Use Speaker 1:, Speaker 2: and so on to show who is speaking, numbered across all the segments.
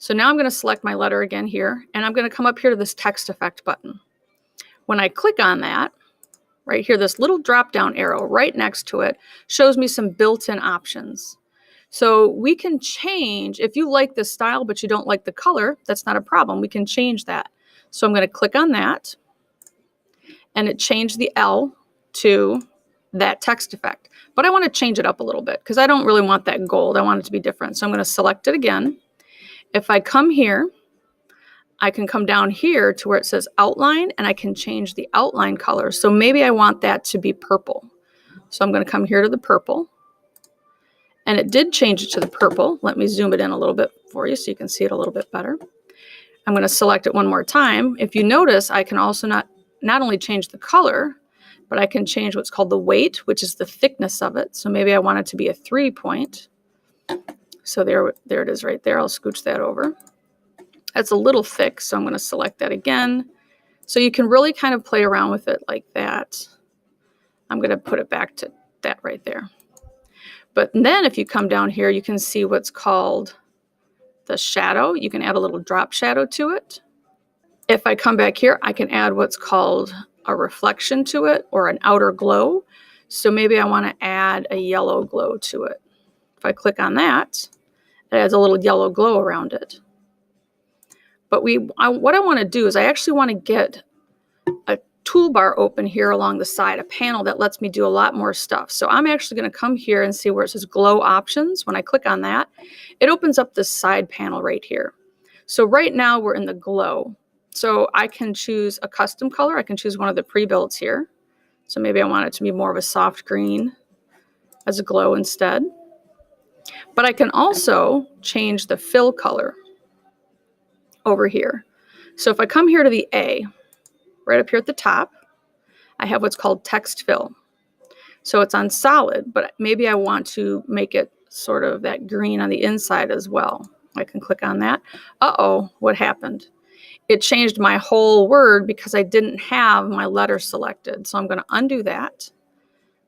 Speaker 1: So now I'm going to select my letter again here, and I'm going to come up here to this text effect button. When I click on that, right here, this little drop down arrow right next to it shows me some built-in options. So we can change, if you like this style but you don't like the color, that's not a problem. We can change that. So I'm going to click on that, and it changed the L to that text effect. But I want to change it up a little bit because I don't really want that gold. I want it to be different. So I'm going to select it again. If I come here, I can come down here to where it says outline, and I can change the outline color. So maybe I want that to be purple. So I'm going to come here to the purple, and it did change it to the purple. Let me zoom it in a little bit for you so you can see it a little bit better. I'm going to select it one more time. If you notice, I can also not only change the color, but I can change what's called the weight, which is the thickness of it. So maybe I want it to be a 3-point. So there it is right there. I'll scooch that over. That's a little thick, so I'm going to select that again. So you can really kind of play around with it like that. I'm going to put it back to that right there. But then if you come down here, you can see what's called the shadow. You can add a little drop shadow to it. If I come back here, I can add what's called a reflection to it, or an outer glow. So maybe I want to add a yellow glow to it. If I click on that, it adds a little yellow glow around it. But what I want to do is I actually want to get a toolbar open here along the side, a panel that lets me do a lot more stuff. So I'm actually going to come here and see where it says glow options. When I click on that, it opens up this side panel right here. So right now we're in the glow. So I can choose a custom color. I can choose one of the pre-builts here. So maybe I want it to be more of a soft green as a glow instead. But I can also change the fill color over here. So if I come here to the A, right up here at the top, I have what's called text fill. So it's on solid, but maybe I want to make it sort of that green on the inside as well. I can click on that. Uh-oh, what happened? It changed my whole word because I didn't have my letter selected. So I'm going to undo that.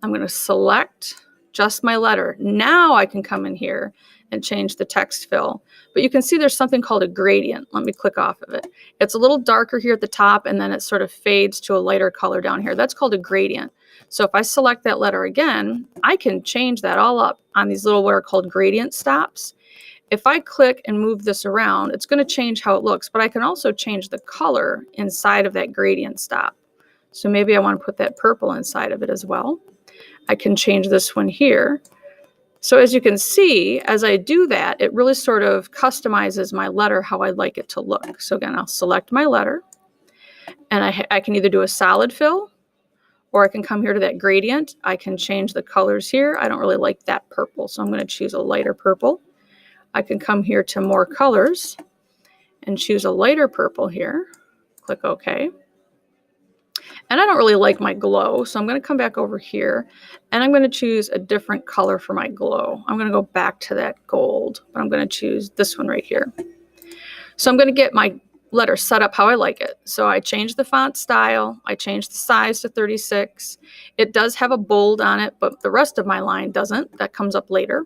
Speaker 1: I'm going to select just my letter. Now I can come in here and change the text fill. But you can see there's something called a gradient. Let me click off of it. It's a little darker here at the top, and then it sort of fades to a lighter color down here. That's called a gradient. So if I select that letter again, I can change that all up on these little what are called gradient stops. If I click and move this around, it's going to change how it looks, but I can also change the color inside of that gradient stop. So maybe I want to put that purple inside of it as well. I can change this one here. So as you can see, as I do that, it really sort of customizes my letter how I'd like it to look. So again, I'll select my letter, and I can either do a solid fill, or I can come here to that gradient. I can change the colors here. I don't really like that purple, so I'm going to choose a lighter purple. I can come here to more colors and choose a lighter purple here. Click OK. And I don't really like my glow, so I'm going to come back over here, and I'm going to choose a different color for my glow. I'm going to go back to that gold, but I'm going to choose this one right here. So I'm going to get my letter set up how I like it. So I changed the font style. I changed the size to 36. It does have a bold on it, but the rest of my line doesn't. That comes up later.